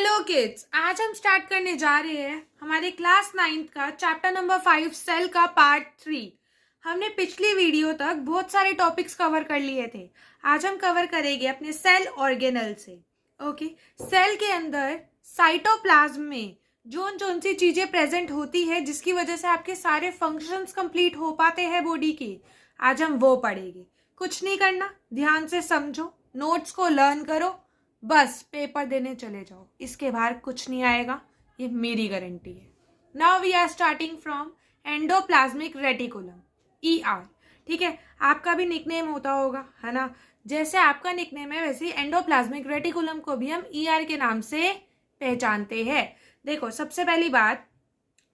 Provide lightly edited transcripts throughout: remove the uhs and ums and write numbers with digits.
Hello kids, आज हम start करने जा रहे हैं हमारे क्लास 9th का चैप्टर नंबर 5 सेल का पार्ट 3। हमने पिछली वीडियो तक बहुत सारे टॉपिक्स कवर कर लिए थे। आज हम कवर करेंगे अपने सेल ऑर्गेनल से। ओके, सेल के अंदर साइटोप्लाज्म में जोन सी चीजें प्रेजेंट होती है जिसकी वजह से आपके सारे फंक्शंस कंप्लीट हो पाते हैं बॉडी के, आज हम वो पढ़ेंगे। कुछ नहीं करना, ध्यान से समझो, नोट्स को लर्न करो, बस पेपर देने चले जाओ, इसके बाहर कुछ नहीं आएगा, ये मेरी गारंटी है। Now we are starting from endoplasmic reticulum, ER। ठीक है, आपका भी निकनेम होता होगा, है ना? जैसे आपका निकनेम है वैसे एंडोप्लाज्मिक रेटिकुलम को भी हम ER के नाम से पहचानते हैं। देखो, सबसे पहली बात,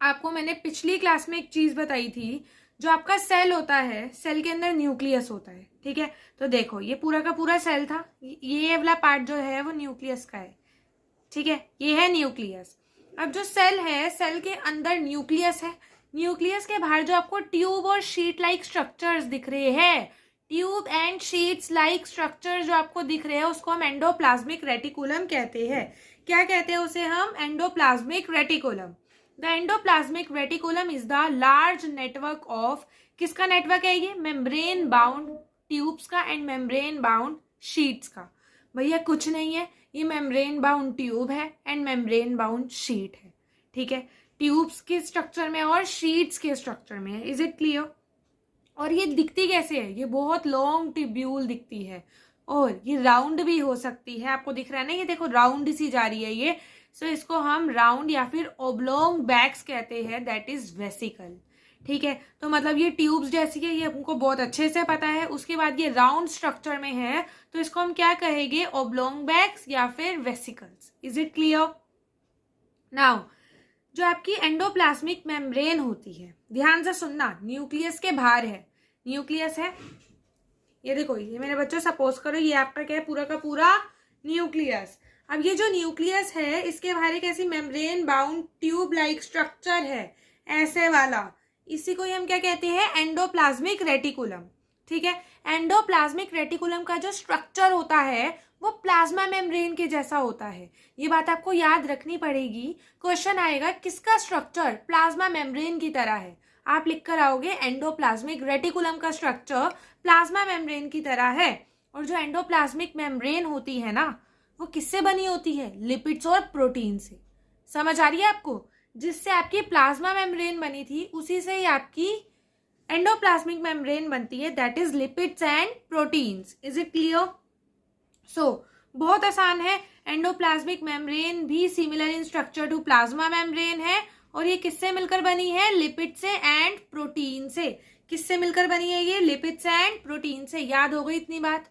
आपको मैंने पिछली क्लास में एक चीज बताई थी, जो आपका सेल होता है, सेल के अंदर न्यूक्लियस होता है। ठीक है, तो देखो ये पूरा का पूरा सेल था, ये वाला पार्ट जो है वो न्यूक्लियस का है। ठीक है, ये है न्यूक्लियस। अब जो सेल है, सेल के अंदर न्यूक्लियस है, न्यूक्लियस के बाहर जो आपको ट्यूब और शीट लाइक स्ट्रक्चर्स दिख रहे हैं, tube and sheets like structure जो आपको दिख रहे हैं, उसको हम एंडोप्लाज्मिक रेटिकुलम कहते हैं। क्या कहते हैं उसे हम? Endoplasmic reticulum. The endoplasmic reticulum is the large network of, किसका नेटवर्क है ये? मेम्ब्रेन बाउंड ट्यूब्स का एंड मेम्ब्रेन बाउंड शीट्स का। भैया कुछ नहीं है, ये मेम्ब्रेन बाउंड ट्यूब है एंड मेम्ब्रेन बाउंड शीट है। ठीक है, ट्यूब्स के स्ट्रक्चर में और शीट्स के स्ट्रक्चर में है। Is it clear? और ये दिखती कैसे है? ये बहुत लॉन्ग ट्यूब्यूल दिखती है और ये राउंड भी हो सकती है। आपको दिख रहा है ना, ये देखो राउंड सी जा रही है ये। सो इसको हम राउंड या फिर ओब्लोंग बैग्स कहते हैं, दैट इज वेसिकल। ठीक है, तो मतलब ये ट्यूब्स जैसी है, ये हमको बहुत अच्छे से पता है। उसके बाद ये राउंड स्ट्रक्चर में है, तो इसको हम क्या कहेंगे? ओब्लोंग बैग्स या फिर vesicles. Is it clear? Now, जो आपकी एंडोप्लाज्मिक मेम्ब्रेन होती है, ध्यान से सुनना, न्यूक्लियस के बाहर है, न्यूक्लियस है, ये देखो, ये मेरे बच्चों सपोज करो ये आपका क्या है? पूरा का पूरा न्यूक्लियस। अब ये जो न्यूक्लियस है, इसके बाहर एक ऐसी membrane bound tube like structure है, ऐसे वाला, इसी को ही हम क्या कहते हैं? Endoplasmic reticulum. ठीक है, एंडोप्लाज्मिक रेटिकुलम का जो स्ट्रक्चर होता है वो प्लाज्मा मेम्ब्रेन के जैसा होता है। ये बात आपको याद रखनी पड़ेगी, क्वेश्चन आएगा किसका स्ट्रक्चर प्लाज्मा मेम्ब्रेन की तरह है, आप लिख कर आओगे एंडोप्लाज्मिक रेटिकुलम का स्ट्रक्चर प्लाज्मा मेम्ब्रेन की तरह है। और जो एंडोप्लाज्मिक मेम्ब्रेन होती है ना, वो किससे बनी होती है? लिपिड्स और प्रोटीन से। समझ आ रही है आपको? जिससे आपकी प्लाज्मा मेम्ब्रेन बनी थी, उसी से ही आपकी एंडोप्लाज्मिक मेम्ब्रेन बनती है, that is lipids and proteins. Is it clear? So बहुत आसान है, एंडोप्लाज्मिक मेम्ब्रेन भी similar in structure to plasma membrane है, और ये किससे मिलकर बनी है? लिपिड से एंड प्रोटीन से। किससे मिलकर बनी है ये? लिपिड्स एंड प्रोटीन से। याद हो गई इतनी बात?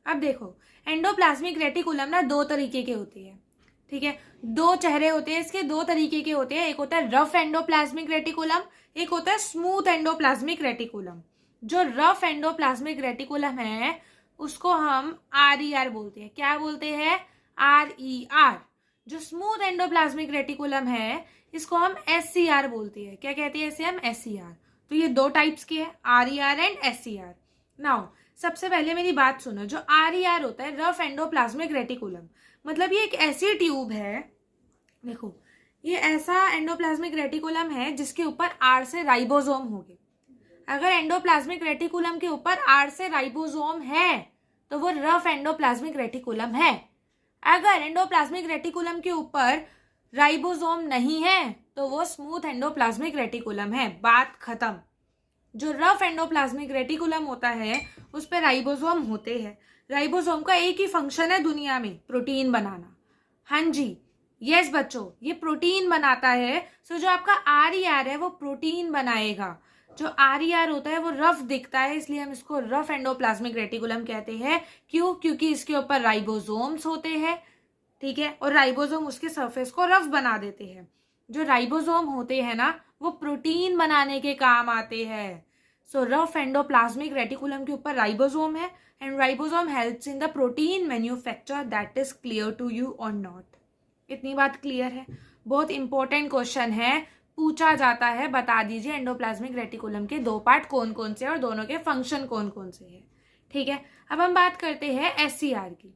अब देखो, एंडोप्लाज्मिक रेटिकुलम ना दो तरीके के होती है। ठीक है, दो चेहरे होते हैं इसके, दो तरीके के होते हैं। एक होता है रफ एंडोप्लाज्मिक रेटिकुलम, एक होता है स्मूथ एंडोप्लाज्मिक रेटिकुलम। जो रफ एंडोप्लाज्मिक रेटिकुलम है उसको हम RER बोलते हैं। क्या बोलते हैं? RER। जो स्मूथ एंडोप्लाज्मिक रेटिकुलम है इसको हम SCR बोलते हैं। क्या कहते हैं इसे हम? SCR। तो ये दो टाइप्स के हैं, RER एंड SCR। नाउ सबसे पहले मेरी बात सुनो, जो RER होता है रफ एंडोप्लाज्मिक रेटिकुलम, मतलब ये एक ऐसी ट्यूब है, देखो ये ऐसा एंडोप्लाज्मिक रेटिकुलम है जिसके ऊपर R से राइबोसोम होंगे। अगर एंडोप्लाज्मिक रेटिकुलम के ऊपर R से राइबोसोम है तो वो रफ एंडोप्लाज्मिक रेटिकुलम है। अगर एंडोप्लाज्मिक रेटिकुलम के ऊपर राइबोसोम नहीं है तो वो स्मूथ एंडोप्लाज्मिक रेटिकुलम है। बात खत्म। जो रफ एंडोप्लाज्मिक रेटिकुलम होता है उस पर राइबोसोम होते हैं। राइबोसोम का एक ही फंक्शन है दुनिया में, प्रोटीन बनाना। हाँ जी, यस बच्चों, ये प्रोटीन बनाता है। सो जो आपका RER है वो प्रोटीन बनाएगा। जो RER होता है वो रफ दिखता है, इसलिए हम इसको रफ एंडोप्लाज्मिक रेटिकुलम कहते हैं। क्यों? क्योंकि इसके ऊपर राइबोसोम्स होते हैं। ठीक है, और राइबोसोम उसके सरफेस को रफ बना देते हैं। जो राइबोसोम होते हैं ना, वो प्रोटीन बनाने के काम आते हैं। सो रफ एंडोप्लाज्मिक रेटिकुलम के ऊपर राइबोसोम है and ribosome helps in the protein manufacture. That is clear to you or not? इतनी बात क्लियर है? बहुत इंपॉर्टेंट क्वेश्चन है, पूछा जाता है, बता दीजिए एंडोप्लाज्मिक रेटिकुलम के दो पार्ट कौन कौन से हैं और दोनों के फंक्शन कौन कौन से हैं। ठीक है, अब हम बात करते हैं SCR की।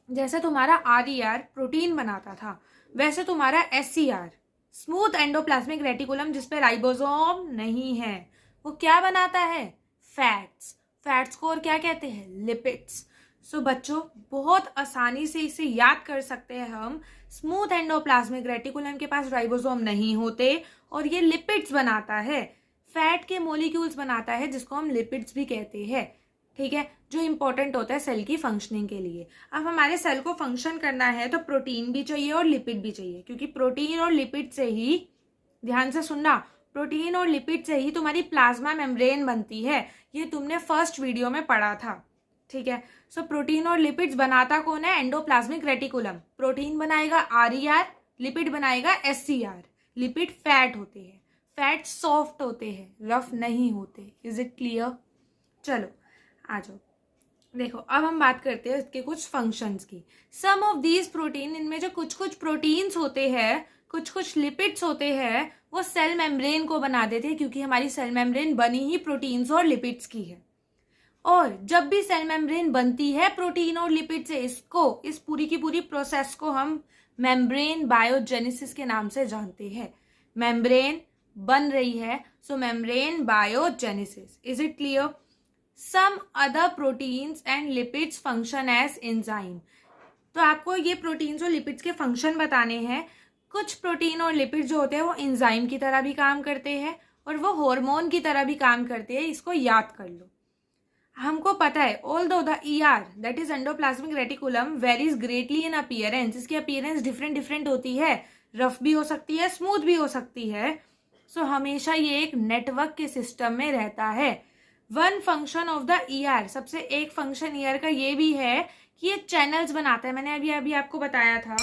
जैसे तुम्हारा RER प्रोटीन बनाता था, वैसे तुम्हारा SCR स्मूथ एंडोप्लाज्मिक रेटिकुलम, जिसपे राइबोसोम नहीं है, वो क्या बनाता है? फैट्स। फैट्स को और क्या कहते हैं? लिपिड्स। सो बच्चों, बहुत आसानी से इसे याद कर सकते हैं हम। स्मूथ एंडोप्लाज्मिक रेटिकुलम के पास राइबोसोम नहीं होते और ये लिपिड्स बनाता है, फैट के मॉलिक्यूल्स बनाता है, जिसको हम लिपिड्स भी कहते हैं। ठीक है, जो इंपॉर्टेंट होता है सेल की फंक्शनिंग के लिए। अब हमारे सेल को फंक्शन करना है तो प्रोटीन भी चाहिए और लिपिड भी चाहिए, क्योंकि प्रोटीन और लिपिड से ही, ध्यान से सुनना, प्रोटीन और लिपिड से ही तुम्हारी प्लाज्मा मेम्ब्रेन बनती है। ये तुमने फर्स्ट वीडियो में पढ़ा था। ठीक है, सो प्रोटीन और लिपिड्स बनाता कौन है? Endoplasmic reticulum. प्रोटीन बनाएगा RER, लिपिड बनाएगा SCR। लिपिड फैट होते हैं, फैट सॉफ्ट होते हैं, रफ नहीं होते। Is it clear? चलो आ जाओ, देखो अब हम बात करते हैं इसके कुछ फंक्शंस की। सम ऑफ दीज प्रोटीन, इनमें जो कुछ कुछ प्रोटीन्स होते हैं, कुछ कुछ लिपिड्स होते हैं, वो सेल मेम्ब्रेन को बना देते हैं, क्योंकि हमारी सेल मेम्ब्रेन बनी ही प्रोटीन्स और लिपिड्स की है। और जब भी सेल मेम्ब्रेन बनती है प्रोटीन और लिपिड से, इस पूरी की पूरी प्रोसेस को हम मेम्ब्रेन बायोजेनेसिस के नाम से जानते हैं। मेम्ब्रेन बन रही है, so membrane biogenesis. Is it clear? Some other proteins and lipids function as enzyme। तो आपको ये प्रोटीन्स और लिपिड्स के फंक्शन बताने हैं। कुछ प्रोटीन और लिपिड जो होते हैं वो एंजाइम की तरह भी काम करते हैं और वो हार्मोन की तरह भी काम करते हैं। इसको याद कर लो। हमको पता है although the ER that is endoplasmic reticulum varies greatly in appearance, इसकी अपीयरेंस डिफरेंट होती है, रफ भी हो सकती है, स्मूथ भी हो सकती है। सो हमेशा ये एक नेटवर्क के सिस्टम में रहता है। One function of the ER, सबसे एक फंक्शन ER का ये भी है कि ये चैनल्स बनाता है। मैंने अभी आपको बताया था,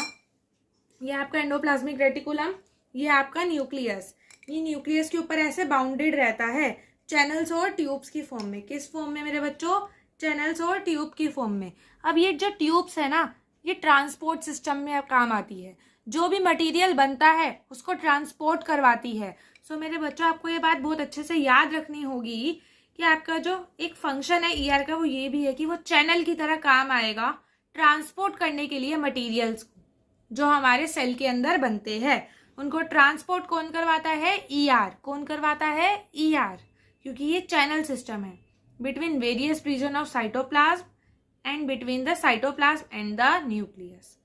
ये आपका एंडोप्लाज्मिक रेटिकुलम, ये आपका न्यूक्लियस। ये न्यूक्लियस के ऊपर ऐसे बाउंडेड रहता है चैनल्स और ट्यूब्स की फॉर्म में। किस फॉर्म में मेरे बच्चों? चैनल्स और ट्यूब की फॉर्म में। अब ये जो ट्यूब्स है ना, ये ट्रांसपोर्ट सिस्टम में काम आती है। जो भी मटेरियल बनता है उसको ट्रांसपोर्ट करवाती है। सो मेरे बच्चों, आपको ये बात बहुत अच्छे से याद रखनी होगी कि आपका जो एक फंक्शन है ER का, वो ये भी है कि वो चैनल की तरह काम आएगा ट्रांसपोर्ट करने के लिए मटेरियल्स को, जो हमारे सेल के अंदर बनते हैं। उनको ट्रांसपोर्ट कौन करवाता है? ER। कौन करवाता है? ER, क्योंकि ये चैनल सिस्टम है between various region of cytoplasm and between the cytoplasm and the nucleus.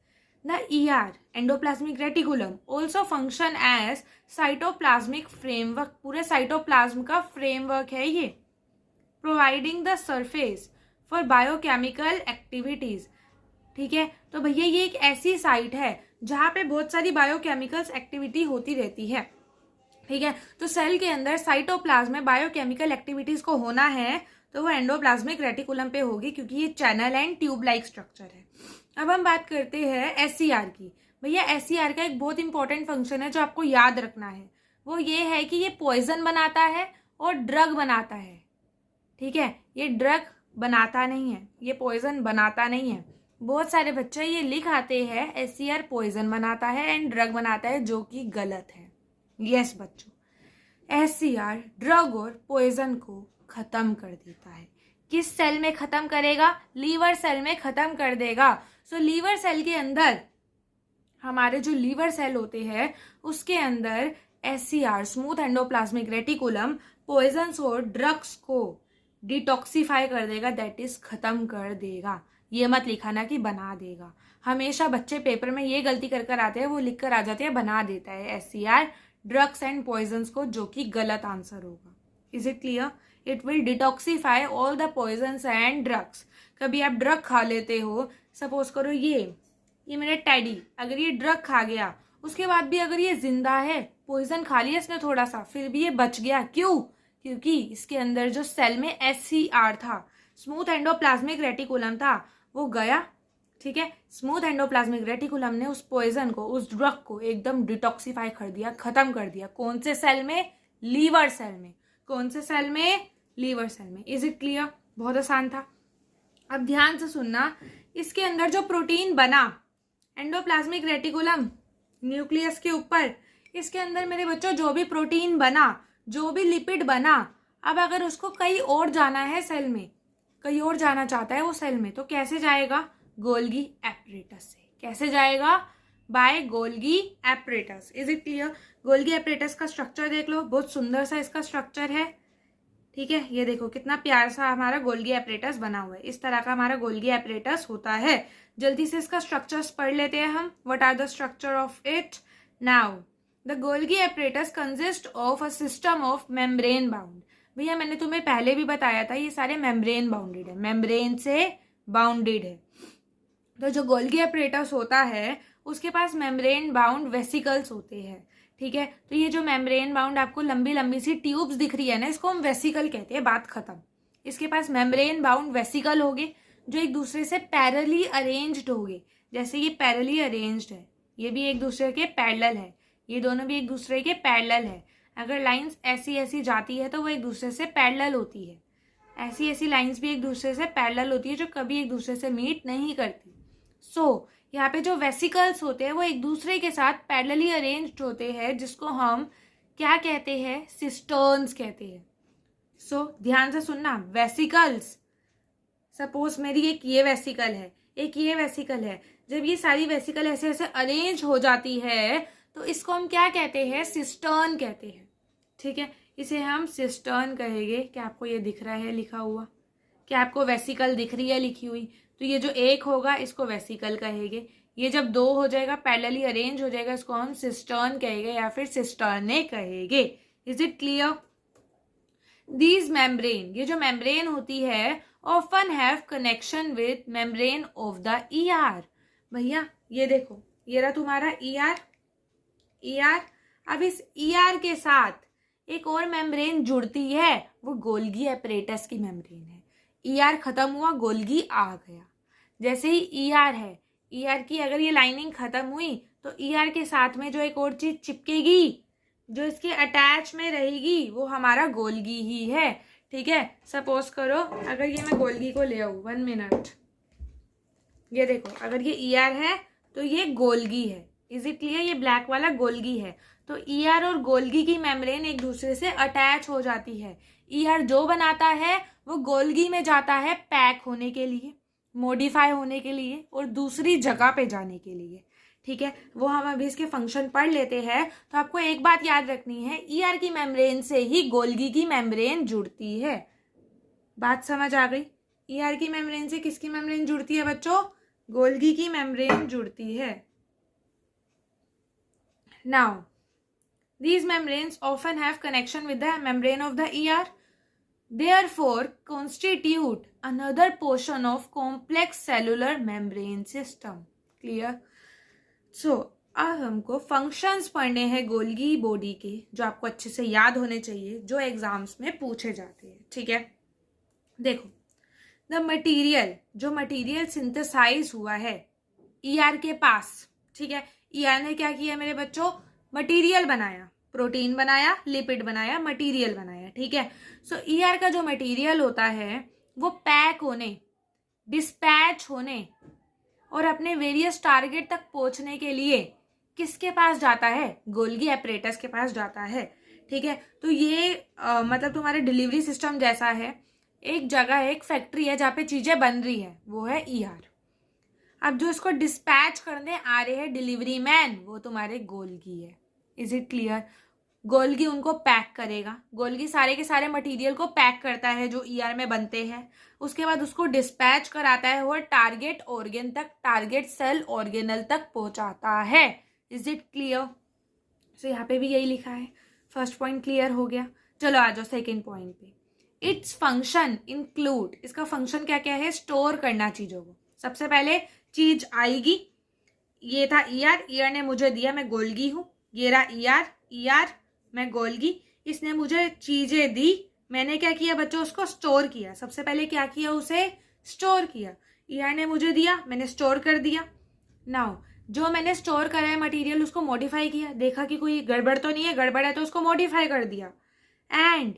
The ER endoplasmic reticulum also function as cytoplasmic framework। पूरे साइटोप्लाज्म का फ्रेमवर्क है ये, providing the surface for biochemical activities. ठीक है, तो भैया ये एक ऐसी साइट है जहाँ पे बहुत सारी बायोकेमिकल्स एक्टिविटी होती रहती है। ठीक है, तो सेल के अंदर साइटोप्लाज्म में बायोकेमिकल एक्टिविटीज को होना है तो वो एंडोप्लाज्मिक रेटिकुलम पे होगी, क्योंकि ये channel and tube like structure है। अब हम बात करते हैं SCR की। भैया SCR का एक बहुत इंपॉर्टेंट फंक्शन है जो आपको याद रखना है, वो ये है कि ये पॉइजन बनाता है और ड्रग बनाता है। ठीक है, ये ड्रग बनाता नहीं है, ये पॉइजन बनाता नहीं है। बहुत सारे बच्चे ये लिख आते हैं SCR पॉइजन बनाता है एंड ड्रग बनाता है, जो कि गलत है। यस बच्चों, SCR ड्रग और पॉइजन को खत्म कर देता है। किस सेल में खत्म करेगा? लीवर सेल में खत्म कर देगा। सो लीवर सेल के अंदर, हमारे जो लीवर सेल होते हैं उसके अंदर SCR smooth endoplasmic reticulum poisons और ड्रग्स को डिटॉक्सिफाई कर देगा, दैट इज खत्म कर देगा। ये मत लिखाना कि बना देगा। हमेशा बच्चे पेपर में ये गलती कर आते हैं, वो लिख कर आ जाते हैं बना देता है SCR ड्रग्स एंड पॉइजन्स को, जो कि गलत आंसर होगा। Is it clear? It will detoxify all the poisons and drugs. कभी आप ड्रग खा लेते हो, सपोज करो ये मेरा टैडी, अगर ये ड्रग खा गया, उसके बाद भी अगर ये जिंदा है, पॉइजन खा लिया इसने थोड़ा सा, फिर भी ये बच गया, क्यों? क्योंकि इसके अंदर जो सेल में SCR था, स्मूथ एंडोप्लाज्मिक रेटिकुलम था, वो गया। ठीक है, स्मूथ एंडोप्लाज्मिक रेटिकुलम ने उस पॉइजन को, उस ड्रग को एकदम डिटॉक्सिफाई कर दिया, खत्म कर दिया। कौन से सेल में? लीवर सेल में। कौन से सेल में? लीवर सेल में। Is it clear? बहुत आसान था। अब ध्यान से सुनना, इसके अंदर जो प्रोटीन बना एंडोप्लाज्मिक रेटिकुलम न्यूक्लियस के ऊपर, इसके अंदर मेरे बच्चों जो भी प्रोटीन बना, जो भी लिपिड बना, अब अगर उसको कहीं और जाना है सेल में, कहीं और जाना चाहता है वो सेल में, तो कैसे जाएगा? गोल्गी एपरेटस से। कैसे जाएगा? By Golgi apparatus. Is it clear? Golgi apparatus का स्ट्रक्चर देख लो, बहुत सुंदर सा इसका स्ट्रक्चर है। ठीक है, ये देखो कितना प्यार सा हमारा गोल्गी एपरेटस बना हुआ है। इस तरह का हमारा गोल्गी एपरेटस होता है। जल्दी से इसका स्ट्रक्चर्स पढ़ लेते हैं हम। What are the structure of it? Now the Golgi apparatus consist of a system of membrane bound. भैया मैंने तुम्हें पहले भी बताया था, ये सारे मेम्ब्रेन बाउंडेड है, मेम्ब्रेन से बाउंडेड है। तो जो गोल्गी एपरेटस होता है उसके पास मेम्ब्रेन बाउंड वेसिकल्स होते हैं। ठीक है, तो ये जो मेम्ब्रेन बाउंड आपको लंबी लंबी सी ट्यूब्स दिख रही है ना, इसको हम वेसिकल कहते हैं। बात खत्म। इसके पास मेम्ब्रेन बाउंड वेसिकल होंगे जो एक दूसरे से पैरेलली अरेंज्ड होंगे। जैसे ये पैरेलली अरेंज्ड है, ये भी एक दूसरे के पैरेलल है, ये दोनों भी एक दूसरे के पैरेलल है। अगर लाइंस ऐसी ऐसी जाती है तो वो एक दूसरे से पैरेलल होती है। ऐसी ऐसी लाइंस भी एक दूसरे से पैरेलल होती है जो कभी एक दूसरे से मीट नहीं करती। सो यहाँ पे जो वेसिकल्स होते हैं वो एक दूसरे के साथ पैरेलली अरेंज्ड होते हैं, जिसको हम क्या कहते हैं? सिस्टर्न्स कहते हैं। सो ध्यान से सुनना, वेसिकल्स। सपोज मेरी एक ये वेसिकल है, एक ये वेसिकल है। जब ये सारी वेसिकल ऐसे ऐसे अरेंज हो जाती है तो इसको हम क्या कहते हैं? सिस्टर्न कहते हैं। ठीक है, इसे हम सिस्टर्न कहेंगे। क्या आपको ये दिख रहा है लिखा हुआ? क्या आपको वेसिकल दिख रही है लिखी हुई? तो ये जो एक होगा इसको वेसिकल कहेंगे। ये जब दो हो जाएगा, पैरेलली अरेंज हो जाएगा, इसको हम सिस्टर्न कहेंगे या फिर सिस्टर्ने कहेंगे। Is it clear? These membrane, ये जो मेम्ब्रेन होती है, often have connection with membrane of the ER. भैया ये देखो, ये रहा तुम्हारा ईआर। ईआर, अब इस ईआर के साथ एक और मेम्ब्रेन जुड़ती है, वो गोल्गी एपरेटस की मेम्ब्रेन है। ईआर खत्म हुआ, गोल्गी आ गया। जैसे ही ईआर है, ईआर की अगर ये लाइनिंग खत्म हुई तो ईआर के साथ में जो एक और चीज चिपकेगी, जो इसके अटैच में रहेगी, वो हमारा गोल्गी ही है। ठीक है, सपोज करो अगर ये मैं गोल्गी को ले आऊँ, 1 मिनट, ये देखो अगर ये ईआर है तो ये गोल्गी है। Is it clear? ये ब्लैक वाला गोल्गी है। तो ईआर और गोल्गी की मेम्ब्रेन एक दूसरे से अटैच हो जाती है। ईआर जो बनाता है वो गोल्गी में जाता है पैक होने के लिए, मॉडिफाई होने के लिए और दूसरी जगह पे जाने के लिए। ठीक है, वो हम अभी इसके फंक्शन पढ़ लेते हैं। तो आपको एक बात याद रखनी है, ईआर की मेम्ब्रेन से ही गोल्गी की मेम्ब्रेन जुड़ती है। बात समझ आ गई? ईआर की मेम्ब्रेन से किसकी मेम्ब्रेन जुड़ती है बच्चों? गोल्गी की मेम्ब्रेन जुड़ती है। Now these membranes often have connection with the membrane of the ER, therefore constitute another portion of complex cellular membrane system. Clear? So अब हमको फंक्शंस पढ़ने हैं गोल्गी बॉडी के, जो आपको अच्छे से याद होने चाहिए, जो एग्जाम्स में पूछे जाते हैं। ठीक है, देखो, द मटीरियल, जो मटीरियल सिंथेसाइज हुआ है ईआर के पास। ठीक है, ईआर ने क्या किया मेरे बच्चों? मटीरियल बनाया, प्रोटीन बनाया, लिपिड बनाया, मटीरियल बनाया। ठीक है, सो ईआर का जो मटीरियल होता है वो पैक होने, डिस्पैच होने और अपने वेरियस टारगेट तक पहुंचने के लिए किसके पास जाता है? गोल्गी एपरेटस के पास जाता है। ठीक है, तो ये मतलब तुम्हारे डिलीवरी सिस्टम जैसा है। एक जगह है, एक फैक्ट्री है जहाँ पे चीजें बन रही है, वो है ईआर। अब जो इसको डिस्पैच करने आ रहे हैं डिलीवरी मैन, वो तुम्हारे गोल्गी है। Is it clear? गोल्गी उनको पैक करेगा। गोल्गी सारे के सारे मटेरियल को पैक करता है जो ईआर में बनते हैं। उसके बाद उसको डिस्पैच कराता है और टारगेट ऑर्गेन तक, टारगेट सेल ऑर्गेनल तक पहुंचाता है। Is it clear? सो यहाँ पे भी यही लिखा है। फर्स्ट पॉइंट क्लियर हो गया। चलो आ जाओ सेकेंड पॉइंट पे। इट्स फंक्शन इंक्लूड, इसका फंक्शन क्या क्या है? स्टोर करना चीजों को। सबसे पहले चीज आएगी, ये था ईआर, ईआर ने मुझे दिया, मैं गोल्गी हूँ। ये रहा ईआर, ईआर, मैं गोल्गी, इसने मुझे चीजें दी, मैंने क्या किया बच्चों? उसको स्टोर किया। सबसे पहले क्या किया? उसे स्टोर किया। ईआर ने मुझे दिया, मैंने स्टोर कर दिया। नाउ जो मैंने स्टोर करा है मटेरियल, उसको मॉडिफाई किया, देखा कि कोई गड़बड़ तो नहीं है, गड़बड़ है तो उसको मॉडिफाई कर दिया। एंड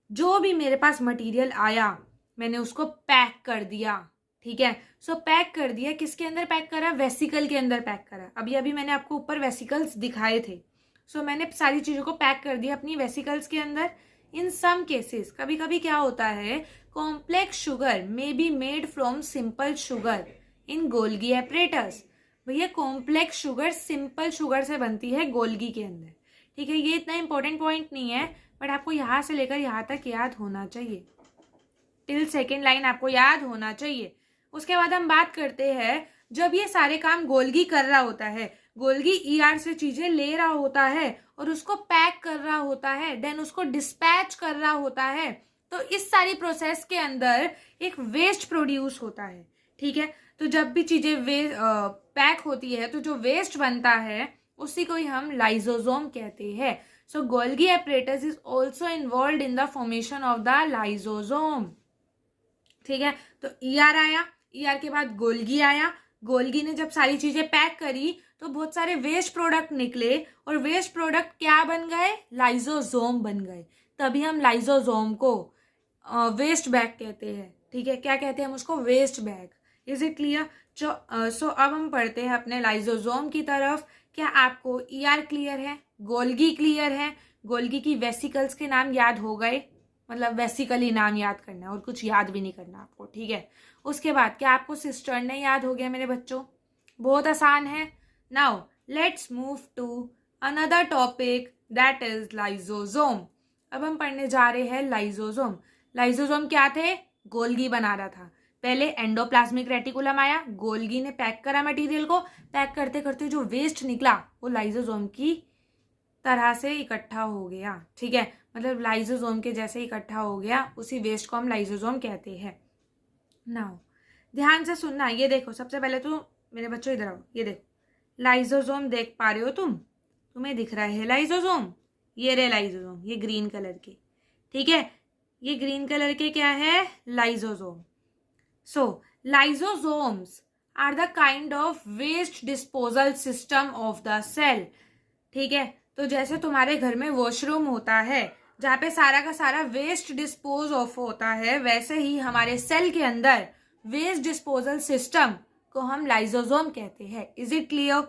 जो भी मेरे पास मटेरियल आया मैंने उसको पैक कर दिया। ठीक है, सो पैक कर दिया। किसके अंदर पैक करा? वेसिकल के अंदर पैक करा। अभी मैंने आपको ऊपर वेसिकल्स दिखाए थे। सो मैंने सारी चीज़ों को पैक कर दिया अपनी वेसिकल्स के अंदर। इन सम केसेस, कभी कभी क्या होता है, complex sugar may be made from simple sugar in Golgi apparatus. भैया कॉम्प्लेक्स शुगर सिंपल शुगर से बनती है गोल्गी के अंदर, ठीक है। ये इतना इंपॉर्टेंट पॉइंट नहीं है, बट आपको यहाँ से लेकर यहाँ तक याद होना चाहिए, टिल सेकेंड लाइन आपको याद होना चाहिए। उसके बाद हम बात करते हैं, जब ये सारे काम गोल्गी कर रहा होता है, गोल्गी ईआर से चीजें ले रहा होता है और उसको पैक कर रहा होता है, देन उसको डिस्पैच कर रहा होता है, तो इस सारी प्रोसेस के अंदर एक वेस्ट प्रोड्यूस होता है, ठीक है। तो जब भी चीजें पैक होती है तो जो वेस्ट बनता है उसी को ही हम लाइजोसोम कहते हैं। So Golgi apparatus is also involve in the formation of the lysosome, ठीक है। तो ईआर आया, ईआर के बाद गोल्गी आया, गोल्गी ने जब सारी चीजें पैक करी तो बहुत सारे वेस्ट प्रोडक्ट निकले और वेस्ट प्रोडक्ट क्या बन गए, लाइजोसोम बन गए। तभी हम लाइजोसोम को वेस्ट बैग कहते हैं, ठीक है। क्या कहते हैं हम उसको, waste bag. Is it clear? So अब हम पढ़ते हैं अपने लाइजोसोम की तरफ। क्या आपको ईआर क्लियर है, गोल्गी क्लियर है? गोल्गी की वेसिकल्स के नाम याद हो गए, मतलब वेसिकली नाम याद करना है और कुछ याद भी नहीं करना आपको, ठीक है। उसके बाद क्या आपको सिस्टर्न याद हो गया मेरे बच्चों? बहुत आसान है। Now let's move to another topic that is lysosome. अब हम पढ़ने जा रहे हैं लाइजोसोम। लाइजोसोम क्या थे, गोल्गी बना रहा था। पहले एंडोप्लाज्मिक रेटिकुलम आया, गोल्गी ने पैक करा मटेरियल को, पैक करते करते जो वेस्ट निकला वो लाइजोसोम की तरह से इकट्ठा हो गया, ठीक है। मतलब लाइजोसोम के जैसे इकट्ठा हो गया, उसी वेस्ट को हम लाइजोसोम कहते हैं। नाउ ध्यान से सुनना, ये देखो सबसे पहले तो मेरे बच्चों इधर आओ, ये देखो लाइजोसोम देख पा रहे हो तुम्हें दिख रहा है लाइजोसोम, ये रे लाइजोसोम, ये ग्रीन कलर के, ठीक है। ये ग्रीन कलर के क्या है, lysosome. So lysosomes are the kind of waste disposal system of the cell, ठीक है। तो जैसे तुम्हारे घर में वॉशरूम होता है जहाँ पे सारा का सारा वेस्ट डिस्पोज ऑफ होता है, वैसे ही हमारे सेल के अंदर वेस्ट डिस्पोजल सिस्टम को हम लाइजोसोम कहते हैं। Is it clear?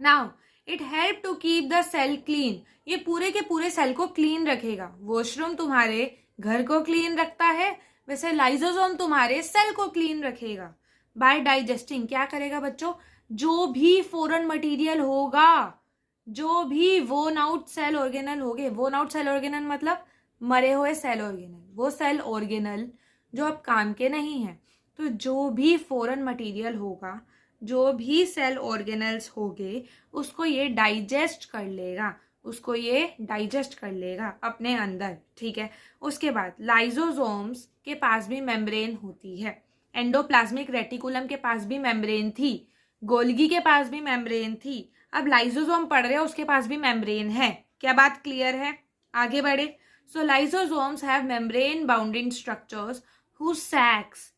Now it help to keep the cell clean. ये पूरे के पूरे सेल को क्लीन रखेगा। वॉशरूम तुम्हारे घर को क्लीन रखता है, वैसे लाइजोसोम तुम्हारे सेल को क्लीन रखेगा। बाय डाइजेस्टिंग क्या करेगा बच्चों, जो भी फॉरेन मटेरियल होगा, जो भी वोन आउट सेल ऑर्गेनल होंगे, वोन आउट सेल ऑर्गेनल मतलब मरे हुए सेल ऑर्गेनल, वो सेल ऑर्गेनल जो अब काम के नहीं है, तो जो भी फॉरेन मटेरियल होगा, जो भी सेल ऑर्गेनल्स होंगे, उसको ये डाइजेस्ट कर लेगा, उसको ये डाइजेस्ट कर लेगा अपने अंदर, ठीक है। उसके बाद लाइजोसोम्स के पास भी मेम्ब्रेन होती है। एंडोप्लाज्मिक रेटिकुलम के पास भी मेम्ब्रेन थी, गोल्गी के पास भी मेम्ब्रेन थी, अब लाइजोसोम पढ़ रहे हो उसके पास भी मेम्ब्रेन है। क्या बात क्लियर है? आगे बढ़े। So lysosomes have membrane bounding structures whose sacs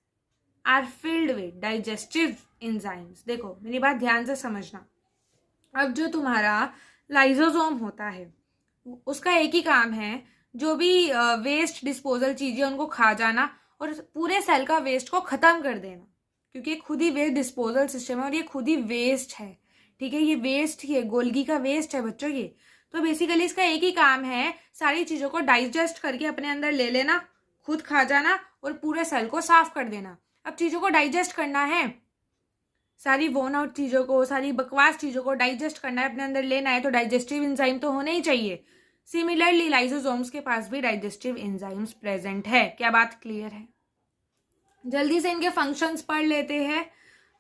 are filled with digestive enzymes. देखो मेरी बात ध्यान से समझना। अब जो तुम्हारा लाइजोसोम होता है उसका एक ही काम है, जो भी वेस्ट डिस्पोजल चीजें उनको खा जाना और पूरे सेल का वेस्ट को खत्म कर देना, क्योंकि ये खुद ही वेस्ट डिस्पोजल सिस्टम है और ये खुद ही वेस्ट है, ठीक है। ये वेस्ट ही है, गोल्गी का वेस्ट है बच्चों ये। तो बेसिकली इसका एक ही काम है, सारी चीजों को डाइजेस्ट करके अपने अंदर ले लेना, खुद खा जाना और पूरे सेल को साफ कर देना। अब चीजों को डाइजेस्ट करना है, सारी वोन आउट चीजों को, सारी बकवास चीजों को डाइजेस्ट करना है, अपने अंदर लेना है, तो डाइजेस्टिव एंजाइम तो होने ही चाहिए। सिमिलरली लाइजोसोम्स के पास भी डाइजेस्टिव एंजाइम्स प्रेजेंट है। क्या बात क्लियर है? जल्दी से इनके फंक्शंस पढ़ लेते हैं।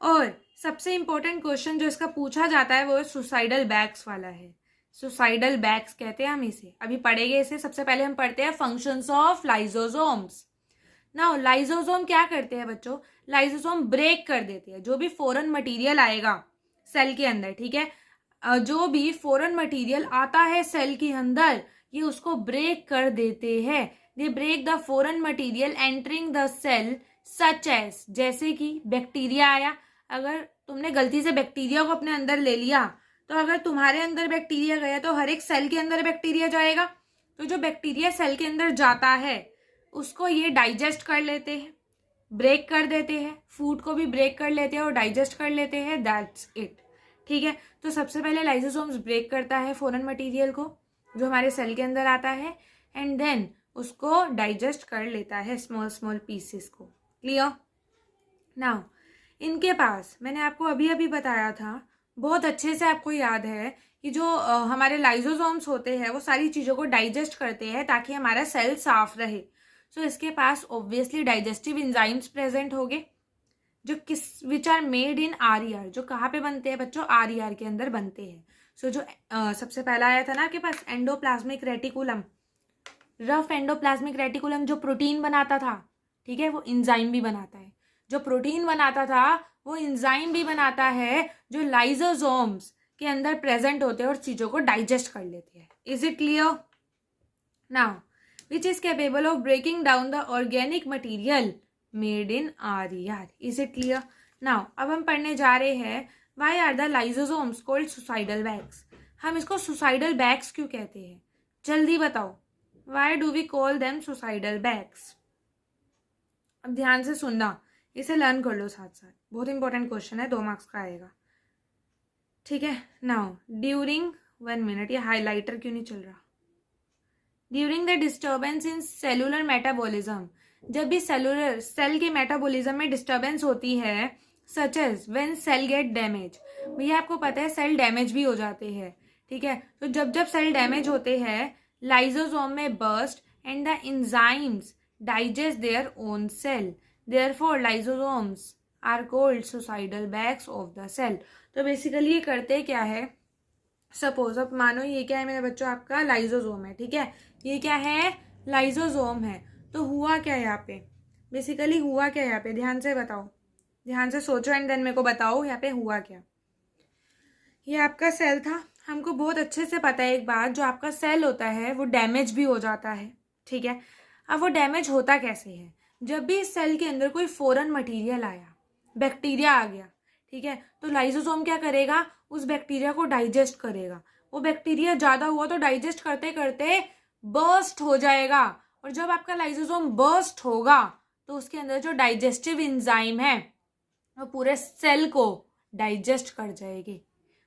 और सबसे इंपॉर्टेंट क्वेश्चन जो इसका पूछा जाता है वो सुसाइडल बैग्स वाला है। सुसाइडल बैग्स कहते हैं हम इसे, अभी पढ़ेंगे इसे। सबसे पहले हम पढ़ते हैं functions of lysosomes. Now lysosome क्या करते हैं बच्चों, लाइजोसोम ब्रेक कर देते हैं जो भी फॉरेन मटेरियल आएगा सेल के अंदर, ठीक है। जो भी फॉरेन मटेरियल आता है सेल के अंदर, ये उसको ब्रेक कर देते हैं। They break the foreign material entering the cell such as, जैसे कि बैक्टीरिया आया, अगर तुमने गलती से बैक्टीरिया को अपने अंदर ले लिया, तो अगर तुम्हारे अंदर बैक्टीरिया गया तो हर एक सेल के अंदर बैक्टीरिया जाएगा, तो जो बैक्टीरिया सेल के अंदर जाता है उसको ये डाइजेस्ट कर लेते हैं, ब्रेक कर देते हैं, फूड को भी ब्रेक कर लेते हैं और डाइजेस्ट कर लेते हैं, दैट्स इट, ठीक है। तो सबसे पहले लाइजोसोम्स ब्रेक करता है फॉरेन मटेरियल को जो हमारे सेल के अंदर आता है, एंड देन उसको डाइजेस्ट कर लेता है स्मॉल स्मॉल पीसेस को। क्लियर? नाउ इनके पास मैंने आपको अभी अभी बताया था, बहुत अच्छे से आपको याद है कि जो हमारे लाइजोसोम्स होते हैं वो सारी चीज़ों को डाइजेस्ट करते हैं ताकि हमारा सेल साफ रहे। सो इसके पास ऑब्वियसली डाइजेस्टिव एंजाइम्स प्रेजेंट होंगे जो which are made in RER, जो कहाँ पे बनते हैं बच्चों, RER के अंदर बनते हैं। सो जो सबसे पहला आया था ना आपके पास, endoplasmic reticulum, rough endoplasmic reticulum जो प्रोटीन बनाता था, ठीक है, वो इंजाइम भी बनाता है। जो प्रोटीन बनाता था वो इंजाइम भी बनाता है, जो लाइजोसोम्स के अंदर प्रेजेंट होते हैं और चीज़ों को डाइजेस्ट कर लेते हैं। Is it clear? Now which is capable of breaking down the organic material made in RER। Is it clear? Now अब हम पढ़ने जा रहे हैं why are the lysosomes called suicidal bags. हम इसको सुसाइडल बैग्स क्यों कहते हैं, जल्दी बताओ। Why do we call them suicidal bags? अब ध्यान से सुनना, इसे लर्न कर लो साथ साथ, बहुत इंपॉर्टेंट क्वेश्चन है, 2 मार्क्स का आएगा, ठीक है। नाउ ड्यूरिंग 1 मिनट, ये हाईलाइटर क्यों नहीं चल रहा? During the disturbance in cellular metabolism, जब भी सेल के मेटाबॉलिज्म में डिस्टर्बेंस होती है, such as when cell get damage. भैया आपको पता है सेल डैमेज भी हो जाते हैं, ठीक है। तो जब जब सेल डैमेज होते हैं, लाइजोसोम में burst and the enzymes digest their own cell, therefore lysosomes are called suicidal bags of the cell. तो बेसिकली ये करते क्या है, सपोज अब मानो ये क्या है मेरे बच्चों, आपका लाइजोसोम है, ठीक है, ये क्या है, लाइजोसोम है। तो हुआ क्या यहाँ पे, बेसिकली हुआ क्या यहाँ पे, ध्यान से बताओ, ध्यान से सोचो एंड देन मेरे को बताओ यहाँ पे हुआ क्या। ये आपका सेल था, हमको बहुत अच्छे से पता है एक बात, जो आपका सेल होता है वो डैमेज भी हो जाता है, ठीक है। अब वो डैमेज होता कैसे है, जब भी इस सेल के अंदर कोई फॉरेन मटेरियल आया, बैक्टीरिया आ गया, ठीक है, तो लाइजोसोम क्या करेगा, उस बैक्टीरिया को डाइजेस्ट करेगा। वो बैक्टीरिया ज़्यादा हुआ तो डाइजेस्ट करते करते बर्स्ट हो जाएगा, और जब आपका लाइजोसोम बर्स्ट होगा तो उसके अंदर जो डाइजेस्टिव एंजाइम है वो पूरे सेल को डाइजेस्ट कर जाएगी,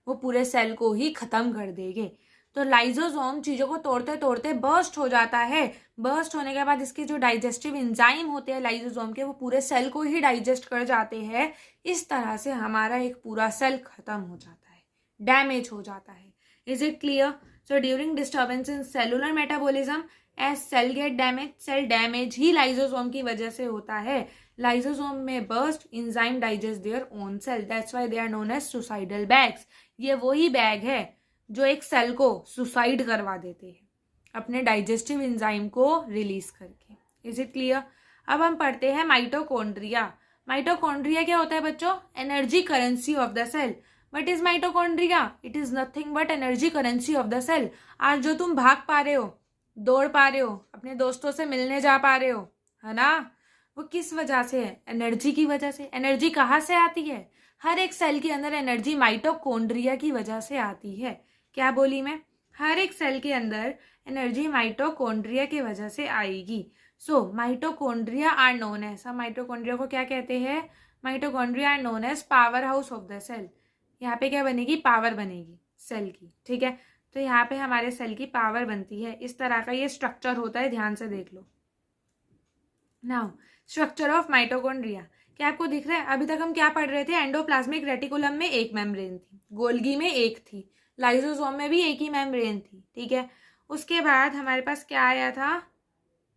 वो पूरे सेल को ही खत्म कर देंगे। तो लाइजोसोम चीज़ों को तोड़ते तोड़ते बर्स्ट हो जाता है। बर्स्ट होने के बाद इसके जो डाइजेस्टिव एंजाइम होते हैं लाइजोसोम के, वो पूरे सेल को ही डाइजेस्ट कर जाते हैं। इस तरह से हमारा एक पूरा सेल खत्म हो जाता है, डैमेज हो जाता है। Is it clear? So during disturbance in cellular metabolism as cell get damage, cell damage ही लाइजोसोम की वजह से होता है। लाइजोसोम में burst enzyme digest their own cell, that's why they are known as suicidal bags. ये वही bag है जो एक सेल को सुसाइड करवा देते हैं अपने डाइजेस्टिव एंजाइम को रिलीज करके। Is it clear? अब हम पढ़ते हैं माइटोकॉन्ड्रिया। माइटोकॉन्ड्रिया क्या होता है बच्चों? Energy currency of the cell. What is mitochondria? It is nothing but energy currency of the cell. आज जो तुम भाग पा रहे हो, दौड़ पा रहे हो, अपने दोस्तों से मिलने जा पा रहे हो, है ना, वो किस वजह से है? एनर्जी की वजह से। एनर्जी कहाँ से आती है? हर एक सेल के अंदर एनर्जी माइटोकॉन्ड्रिया की वजह से आती है। क्या बोली मैं? हर एक सेल के अंदर एनर्जी माइटोकॉन्ड्रिया की वजह से आएगी। So mitochondria are known as, हम माइटोकॉन्ड्रिया को क्या कहते हैं? Mitochondria are known as power house of the cell. यहाँ पे क्या बनेगी? पावर बनेगी सेल की, ठीक है। तो यहाँ पे हमारे सेल की पावर बनती है। इस तरह का ये स्ट्रक्चर होता है, ध्यान से देख लो। नाउ स्ट्रक्चर ऑफ माइटोकॉन्ड्रिया, क्या आपको दिख रहा है? अभी तक हम क्या पढ़ रहे थे? एंडोप्लाज्मिक रेटिकुलम में एक मेम्ब्रेन थी, गोल्गी में एक थी, लाइजोसोम में भी एक ही मेम्ब्रेन थी, ठीक है। उसके बाद हमारे पास क्या आया था?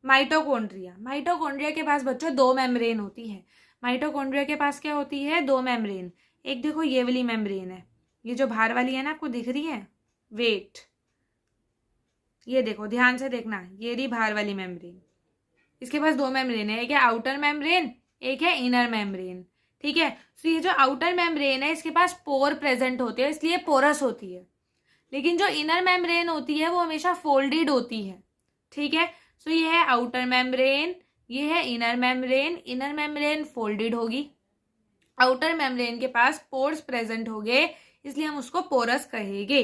माइटोकॉन्ड्रिया। माइटोकॉन्ड्रिया के पास बच्चों 2 मेम्ब्रेन होती है। माइटोकॉन्ड्रिया के पास क्या होती है? 2 मेम्ब्रेन। एक देखो ये वाली मेम्ब्रेन है, ये जो बाहर वाली है ना, आपको दिख रही है? वेट, ये देखो, ध्यान से देखना, ये रही बाहर वाली मेम्ब्रेन। इसके पास 2 मेम्ब्रेन है, एक है आउटर मेम्ब्रेन, एक है इनर मेम्ब्रेन, ठीक है। तो ये जो आउटर मेम्ब्रेन है इसके पास पोर प्रेजेंट होते हैं, इसलिए पोरस होती है। लेकिन जो इनर मेम्ब्रेन होती है वो हमेशा फोल्डेड होती है, ठीक है। सो ये है आउटर मेम्ब्रेन, ये है inner membrane. Inner membrane folded होगी, आउटर मेम्ब्रेन के पास पोर्स प्रेजेंट होंगे, इसलिए हम उसको पोरस कहेंगे।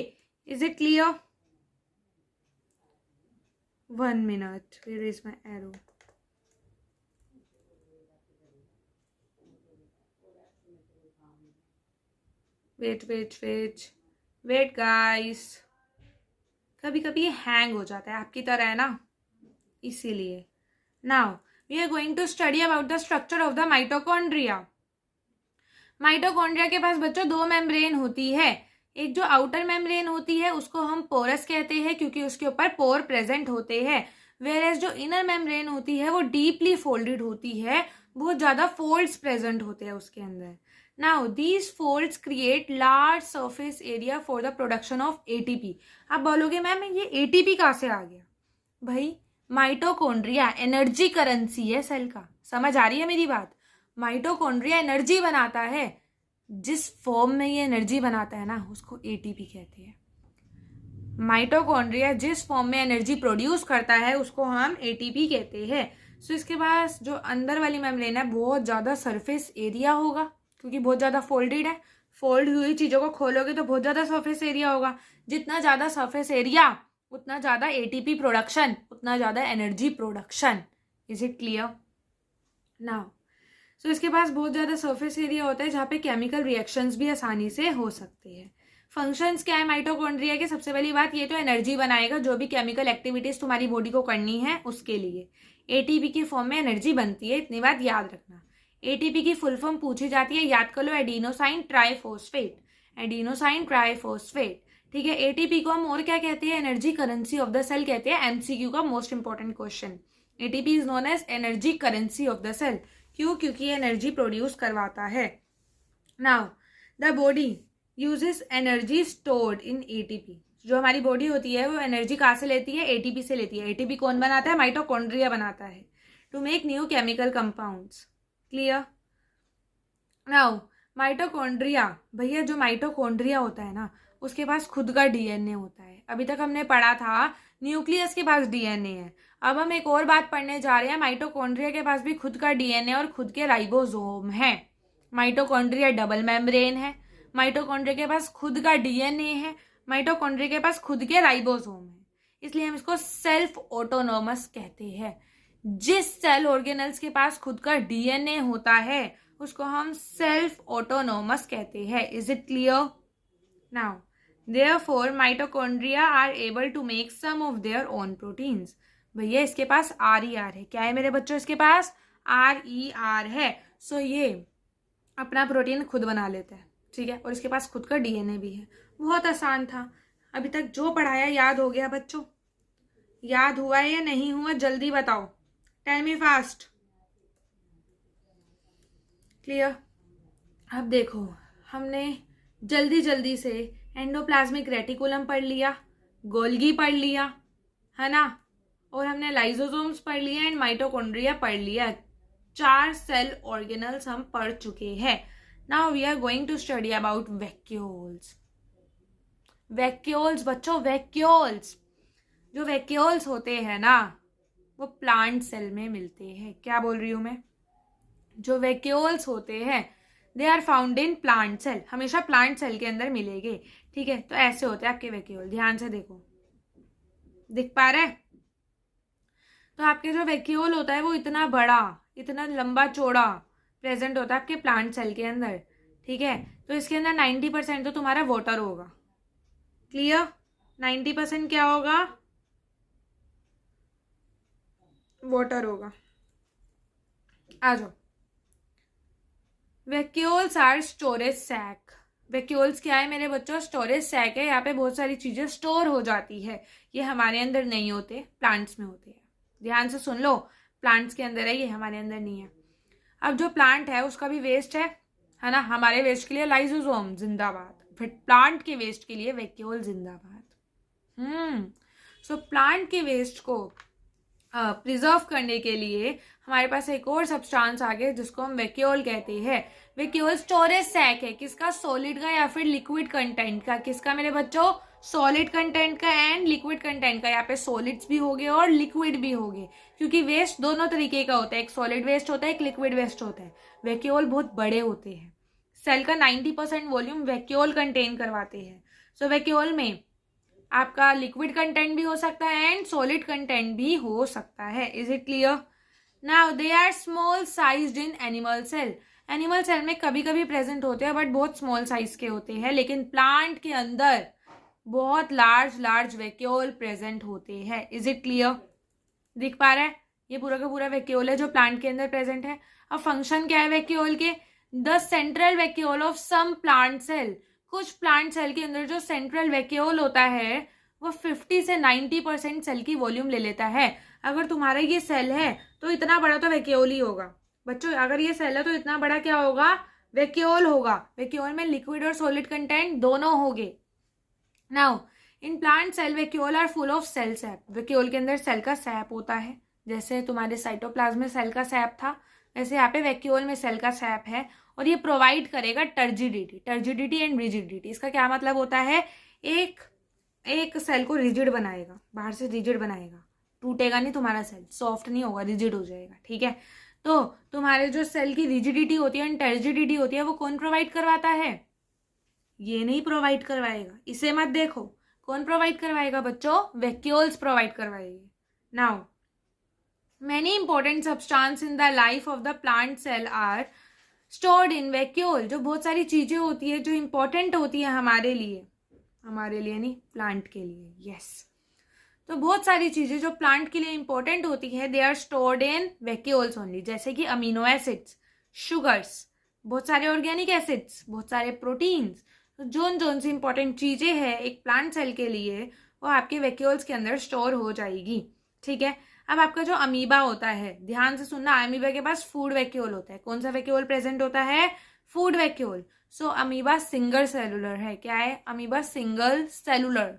Is it clear? 1 minute, where is my arrow? Wait guys, कभी कभी ये हैंग हो जाता है आपकी तरह, है ना, इसीलिए। Now we are going to study about the structure of the mitochondria. Mitochondria के पास बच्चों दो मेम्ब्रेन होती है। एक जो आउटर मेम्ब्रेन होती है उसको हम पोरस कहते हैं क्योंकि उसके ऊपर पोर प्रेजेंट होते हैं, वेयरएज जो इनर मेम्ब्रेन होती है वो डीपली फोल्डेड होती है, बहुत ज़्यादा फोल्ड्स प्रेजेंट होते हैं उसके अंदर। Now these folds create large surface area for the production of ATP. आप बोलोगे मैम ये एटीपी कहाँ से आ गया? भाई माइटोकॉन्ड्रिया एनर्जी करेंसी है सेल का, समझ आ रही है मेरी बात? माइटोकॉन्ड्रिया एनर्जी बनाता है, जिस फॉर्म में ये एनर्जी बनाता है ना उसको एटीपी कहते हैं। माइटोकॉन्ड्रिया जिस फॉर्म में एनर्जी प्रोड्यूस करता है उसको हम एटीपी कहते हैं। सो इसके पास जो अंदर वाली मेम्ब्रेन है बहुत ज़्यादा सरफेस एरिया होगा क्योंकि बहुत ज़्यादा फोल्डेड है। फोल्ड हुई चीज़ों को खोलोगे तो बहुत ज़्यादा सरफेस एरिया होगा, जितना ज़्यादा सरफेस एरिया उतना ज़्यादा एटीपी प्रोडक्शन, उतना ज़्यादा energy production. Is it clear now? So इसके पास बहुत ज़्यादा सरफेस एरिया होता है जहाँ पे केमिकल रिएक्शंस भी आसानी से हो सकते हैं। फंक्शंस क्या है माइटोकॉन्ड्रिया के? सबसे पहली बात ये तो एनर्जी बनाएगा, जो भी केमिकल एक्टिविटीज तुम्हारी बॉडी को करनी है उसके लिए एटीपी की फॉर्म में एनर्जी बनती है, इतनी बात याद रखना। एटीपी की फुल फॉर्म पूछी जाती है, याद कर लो, एडिनोसाइन ट्राइफॉस्फेट। एडिनोसाइन ट्राइफॉस्फेट, ठीक है। एटीपी को हम और क्या कहते हैं? Energy currency of the cell कहते हैं। एमसीक्यू का most important question, ATP is known as energy currency of the cell. क्यों? क्योंकि ये एनर्जी प्रोड्यूस करवाता है। Now the body uses energy stored in ATP. जो हमारी बॉडी होती है वो एनर्जी कहाँ से लेती है? एटीपी से लेती है। एटीपी कौन बनाता है? माइटोकॉन्ड्रिया बनाता है, to make new chemical compounds. Clear? Now mitochondria, भैया जो माइटोकॉन्ड्रिया होता है ना उसके पास खुद का डीएनए होता है। अभी तक हमने पढ़ा था न्यूक्लियस के पास डीएनए है, अब हम एक और बात पढ़ने जा रहे हैं, माइटोकॉन्ड्रिया के पास भी खुद का डीएनए और खुद के राइबोसोम है। माइटोकॉन्ड्रिया डबल मेम्ब्रेन है, माइटोकॉन्ड्रिया के पास खुद का डीएनए है, माइटोकॉन्ड्रिया के पास खुद के राइबोसोम है, इसलिए हम इसको सेल्फ ऑटोनोमस कहते हैं। जिस सेल ऑर्गेनल्स के पास खुद का डीएनए होता है उसको हम सेल्फ ऑटोनोमस कहते हैं। Is it clear now? Therefore, mitochondria are able to make some of their own proteins. भैया इसके पास RER है, क्या है मेरे बच्चों? इसके पास RER है। सो ये अपना प्रोटीन खुद बना लेता है, ठीक है, और इसके पास खुद का डीएनए भी है। बहुत आसान था, अभी तक जो पढ़ाया याद हो गया बच्चों? याद हुआ है या नहीं हुआ? जल्दी बताओ, टेल मी फास्ट। क्लियर? अब देखो हमने जल्दी जल्दी से एंडोप्लाज्मिक रेटिकुलम पढ़ लिया, गोल्गी पढ़ लिया, है ना, और हमने लाइसोसोम्स पढ़ लिया एंड माइटोकॉन्ड्रिया पढ़ लिया। 4 सेल ऑर्गेनल्स हम पढ़ चुके हैं। Now we are going to study about vacuoles. Vacuoles बच्चों, वैक्यूल्स, जो वैक्यूल्स होते हैं ना वो प्लांट सेल में मिलते हैं। क्या बोल रही हूँ मैं? जो वैक्यूल्स होते हैं they are found in plant cell, हमेशा प्लांट सेल के अंदर मिलेंगे, ठीक है। तो ऐसे होते हैं आपके वैक्यूल, ध्यान से देखो, दिख पा रहा है? तो आपके जो वैक्यूल होता है वो इतना बड़ा, इतना लंबा चौड़ा प्रेजेंट होता है आपके प्लांट सेल के अंदर, ठीक है। तो इसके अंदर 90% तो तुम्हारा वाटर होगा। क्लियर? 90% क्या होगा? वाटर होगा। आ जाओ। Vacuoles are storage sac. Vacuoles क्या है मेरे बच्चों? स्टोरेज सैक है, यहाँ पे बहुत सारी चीजें स्टोर हो जाती है। ये हमारे अंदर नहीं होते, प्लांट्स में होते हैं। ध्यान से सुन लो, प्लांट्स के अंदर है, ये हमारे अंदर नहीं है। अब जो प्लांट है उसका भी वेस्ट है ना, हमारे वेस्ट के लिए लाइसोसोम जिंदाबाद, फिर प्लांट के वेस्ट के लिए वैक्यूल जिंदाबाद। सो प्लांट के वेस्ट को प्रिजर्व करने के लिए हमारे पास एक और सब्सटेंस आ गया जिसको हम वैक्यूल कहते हैं। वैक्यूल स्टोरेज सैक है, किसका? सॉलिड का या फिर लिक्विड कंटेंट का। किसका मेरे बच्चों? सॉलिड कंटेंट का एंड लिक्विड कंटेंट का। यहाँ पे सॉलिड्स भी हो गए और लिक्विड भी हो गए, क्योंकि वेस्ट दोनों तरीके का होता है, एक सॉलिड वेस्ट होता है, एक लिक्विड वेस्ट होता है। वैक्यूल बहुत बड़े होते हैं, सेल का 90% वॉल्यूम वैक्यूल कंटेन करवाते हैं। सो वैक्यूल में आपका लिक्विड कंटेंट भी हो सकता है एंड सॉलिड कंटेंट भी हो सकता है। Is it clear? Now they are small sized in animal cell. Animal cell में कभी कभी प्रेजेंट होते हैं बट बहुत स्मॉल साइज के होते हैं, लेकिन प्लांट के अंदर बहुत लार्ज वैक्यूल प्रेजेंट होते हैं। Is it clear? दिख पा रहा है? ये पूरा का पूरा वैक्यूल है जो प्लांट के अंदर प्रेजेंट है। अब फंक्शन क्या है वैक्यूल के? The central vacuole of some plant cell, कुछ प्लांट सेल के अंदर जो सेंट्रल वैक्यूल होता है वो 50 से 90% सेल की वॉल्यूम ले लेता है। अगर तुम्हारा ये सेल है तो इतना बड़ा तो वैक्यूल ही होगा बच्चों। अगर ये सेल है तो इतना बड़ा क्या होगा, वैक्यूल होगा। वैक्यूल में लिक्विड और सॉलिड कंटेंट दोनों होंगे। Now in plant cell vacuole are full of cell sap, vacuole के अंदर सेल का सैप होता है। जैसे तुम्हारे साइटोप्लाज्म में सेल का सैप था, वैसे यहाँ पे वैक्यूल में सेल का सैप है और ये प्रोवाइड करेगा टर्जिडिटी एंड रिजिडिटी। इसका क्या मतलब होता है, एक सेल को रिजिड बनाएगा, बाहर से रिजिड बनाएगा, टूटेगा नहीं तुम्हारा सेल, सॉफ्ट नहीं होगा, रिजिड हो जाएगा। ठीक है, तो तुम्हारे जो सेल की रिजिडिटी होती है, टर्जिडिटी होती है, वो कौन प्रोवाइड करवाता है, ये नहीं प्रोवाइड करवाएगा, इसे मत देखो। कौन प्रोवाइड करवाएगा बच्चों, वैक्यूल्स प्रोवाइड करवाएंगे। Now many important substance in the life of the plant cell are stored in vacuole. जो बहुत सारी चीजें होती है जो इंपॉर्टेंट होती है हमारे लिए नहीं, प्लांट के लिए। यस, तो बहुत सारी चीजें जो प्लांट के लिए इंपॉर्टेंट होती है they are stored in vacuoles only. जैसे कि अमीनो एसिड्स, शुगर्स, बहुत सारे ऑर्गेनिक एसिड्स, बहुत सारे प्रोटीन्स। तो जोन सी इंपॉर्टेंट चीजें हैं एक प्लांट सेल के लिए वो आपके वैक्यूल्स के अंदर स्टोर हो जाएगी। ठीक है, अब आपका जो अमीबा होता है, ध्यान से सुनना, अमीबा के पास फूड वैक्यूल होता है। कौन सा वैक्यूल प्रेजेंट होता है, फूड वैक्यूल। सो अमीबा सिंगल सेलुलर है। क्या है, अमीबा सिंगल सेलुलर,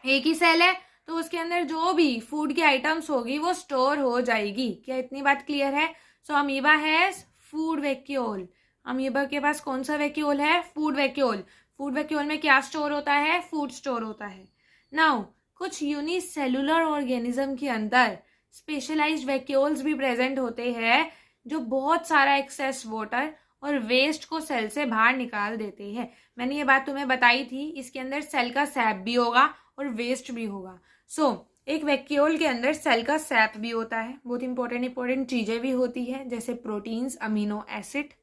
एक ही सेल है तो उसके अंदर जो भी फूड की आइटम्स होगी वो स्टोर हो जाएगी। क्या इतनी बात क्लियर है। So amoeba has food vacuole. Amoeba के पास कौन सा वैक्यूल है, फूड वैक्यूल। फूड वैक्यूल में क्या स्टोर होता है, फूड स्टोर होता है। नाउ कुछ यूनिसेलुलर ऑर्गेनिज्म के अंदर स्पेशलाइज्ड वैक्यूल्स भी प्रेजेंट होते हैं जो बहुत सारा एक्सेस वाटर और वेस्ट को सेल से बाहर निकाल देते हैं। मैंने ये बात तुम्हें बताई थी, इसके अंदर सेल का सैप भी होगा और वेस्ट भी होगा। एक वैक्यूल के अंदर सेल का सैप भी होता है, बहुत इंपॉर्टेंट चीजें भी होती है जैसे प्रोटीन्स, अमीनो एसिड।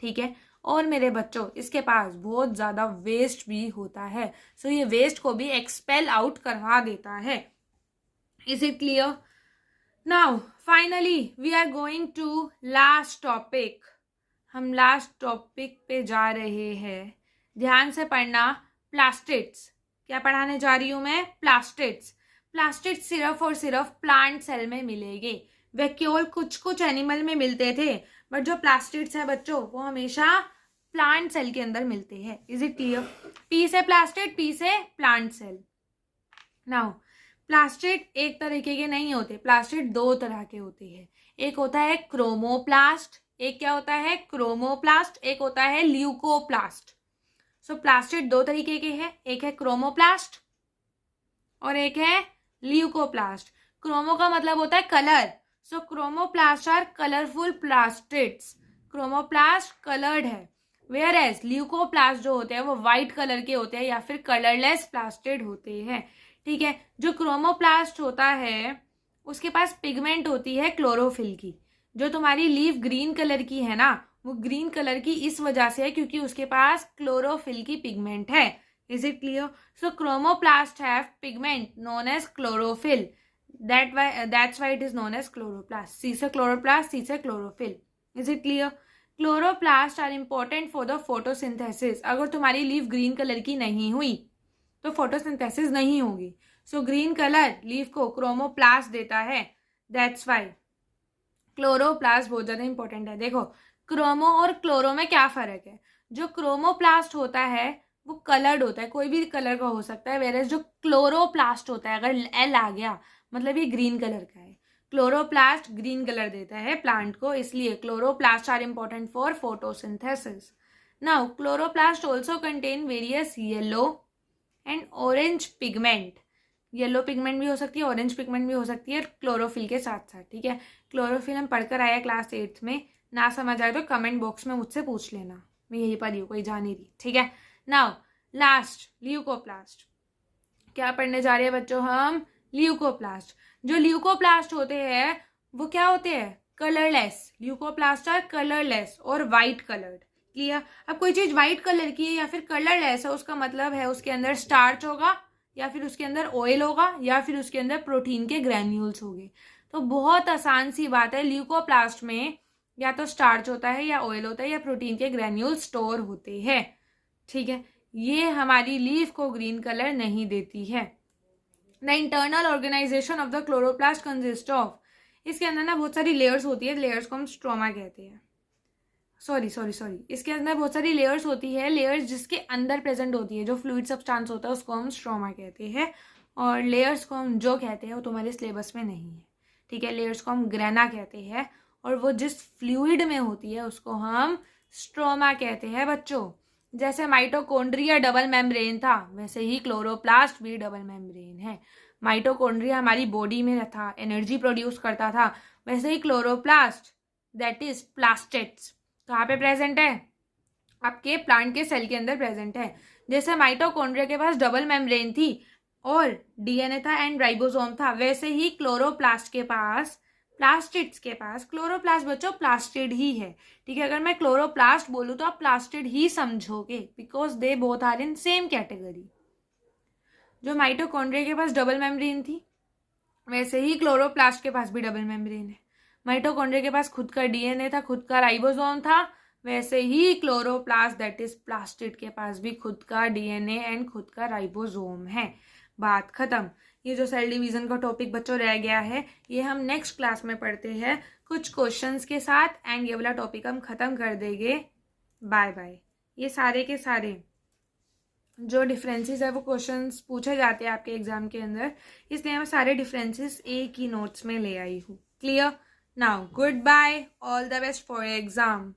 ठीक है, और मेरे बच्चों इसके पास बहुत ज्यादा वेस्ट भी होता है। ये वेस्ट को भी एक्सपेल आउट करवा देता है। Is it clear. Now finally we are going to last topic. हम लास्ट टॉपिक पे जा रहे हैं, ध्यान से पढ़ना। प्लास्टिड्स। क्या पढ़ाने जा रही हूं मैं, प्लास्टिड्स सिर्फ और सिर्फ प्लांट सेल में मिलेंगे। वैक्यूल कुछ एनिमल में मिलते थे, बट जो प्लास्टिड्स है बच्चों वो हमेशा प्लांट सेल के अंदर मिलते हैं। Is it clear. पी से प्लास्टिड, पी से प्लांट सेल। नाउ प्लास्टिड एक तरीके के नहीं होते, प्लास्टिड दो तरह के होते हैं। एक होता है क्रोमोप्लास्ट, एक क्या होता है, क्रोमोप्लास्ट, एक होता है ल्यूकोप्लास्ट। प्लास्टिड दो तरीके के हैं, एक है क्रोमोप्लास्ट और एक है ल्यूकोप्लास्ट। क्रोमो का मतलब होता है colour, chromoplast are colourful plastids. Chromoplast coloured है, वेयर एज ल्यूकोप्लास्ट जो होते हैं वो व्हाइट कलर के होते हैं या फिर कलरलेस प्लास्टिड होते हैं। ठीक है, जो क्रोमोप्लास्ट होता है उसके पास पिगमेंट होती है क्लोरोफिल की। जो तुम्हारी लीफ ग्रीन कलर की है ना, वो ग्रीन कलर की इस वजह से है क्योंकि उसके पास क्लोरोफिल की पिगमेंट है। Is it clear. Chromoplast have pigment known as chlorophyll, that's why it is known as chloroplast. C से chloroplast, C से chlorophyll. Is it clear? Chloroplast are important for the photosynthesis. अगर तुम्हारी leaf green colour की नहीं हुई तो photosynthesis नहीं होगी। ग्रीन कलर लीफ को क्रोमोप्लास्ट देता है, दैट्स वाई क्लोरोप्लास्ट बहुत ज्यादा इंपॉर्टेंट है। देखो क्रोमो और क्लोरो में क्या फर्क है। जो क्रोमोप्लास्ट होता है वो कलर्ड होता है, कोई भी कलर का हो सकता है, वेयर एज जो क्लोरोप्लास्ट होता है, अगर एल आ गया मतलब ये ग्रीन कलर का है। क्लोरोप्लास्ट ग्रीन कलर देता है प्लांट को, इसलिए chloroplast are important for photosynthesis. Now chloroplast also contain various yellow and orange pigment. Yellow pigment भी हो सकती है, ऑरेंज पिगमेंट भी हो सकती है क्लोरोफिल के साथ साथ। ठीक है, क्लोरोफिल हम पढ़कर आए क्लास 8 में, ना समझ आए तो कमेंट बॉक्स में मुझसे पूछ लेना, मैं यही पढ़ी हूँ, कोई जा नहीं रही। ठीक है, नाउ लास्ट ल्यूकोप्लास्ट। क्या पढ़ने जा रहे हैं बच्चों हम, ल्यूकोप्लास्ट। जो ल्यूकोप्लास्ट होते हैं वो क्या होते हैं, कलरलेस। ल्यूकोप्लास्ट आर कलरलेस और वाइट कलर्ड। क्लियर। अब कोई चीज वाइट कलर की है या फिर कलरलेस है, उसका मतलब है उसके अंदर स्टार्च होगा या फिर उसके अंदर ऑयल होगा या फिर उसके अंदर प्रोटीन के ग्रैन्यूल्स होंगे। तो बहुत आसान सी बात है, ल्यूकोप्लास्ट में या तो स्टार्च होता है या ऑयल होता है या प्रोटीन के ग्रेन्यूल स्टोर होते हैं, ठीक है। ये हमारी लीफ को ग्रीन कलर नहीं देती है। The internal organisation of the chloroplast consist of, इसके अंदर ना बहुत सारी लेयर्स होती है, लेयर्स को हम स्ट्रोमा कहते हैं। सॉरी, इसके अंदर बहुत सारी लेयर्स होती है, लेयर्स जिसके अंदर प्रेजेंट होती है, जो फ्लूइड सब्सटेंस होता है उसको हम स्ट्रोमा कहते हैं। और लेयर्स को हम जो कहते हैं वो तुम्हारे सिलेबस में नहीं है, ठीक है। लेयर्स को हम ग्रेना कहते हैं और वो जिस फ्लूइड में होती है उसको हम स्ट्रोमा कहते हैं बच्चों। जैसे माइटोकॉन्ड्रिया डबल मेम्ब्रेन था, वैसे ही क्लोरोप्लास्ट भी डबल मेम्ब्रेन है। माइटोकॉन्ड्रिया हमारी बॉडी में था, एनर्जी प्रोड्यूस करता था, वैसे ही क्लोरोप्लास्ट दैट इज प्लास्टिड्स कहाँ पे प्रेजेंट है? आपके प्लांट के सेल के अंदर प्रेजेंट है। जैसे माइटोकॉन्ड्रिया के पास डबल मेम्ब्रेन थी और डीएनए था एंड राइबोसोम था, वैसे ही क्लोरोप्लास्ट के पास, प्लास्टिड्स के पास, क्लोरोप्लास्ट बच्चों प्लास्टिड ही है, ठीक है। अगर मैं क्लोरोप्लास्ट बोलूँ तो आप प्लास्टिड ही समझोगे, because they both are in same category. जो माइटोकॉन्ड्रिया के पास डबल मेम्ब्रेन थी, वैसे ही क्लोरोप्लास्ट के पास भी डबल मेम्ब्रेन है। माइटोकॉन्ड्रिया के पास खुद का डीएनए था, खुद का राइबोसोम था, वैसे ही क्लोरोप्लास्ट दैट इज प्लास्टिड के पास भी खुद का डीएनए एंड खुद का राइबोसोम है। बात खत्म। ये जो सेल डिवीजन का टॉपिक बच्चों रह गया है, ये हम नेक्स्ट क्लास में पढ़ते हैं कुछ क्वेश्चंस के साथ, एंड ये वाला टॉपिक हम खत्म कर देंगे। Bye bye. ये सारे के सारे जो डिफरेंसेस है वो क्वेश्चंस पूछे जाते हैं आपके एग्जाम के अंदर, इसलिए मैं सारे डिफरेंसेस एक ही नोट्स में ले आई हूँ। Clear? Now good bye, all the best for exam.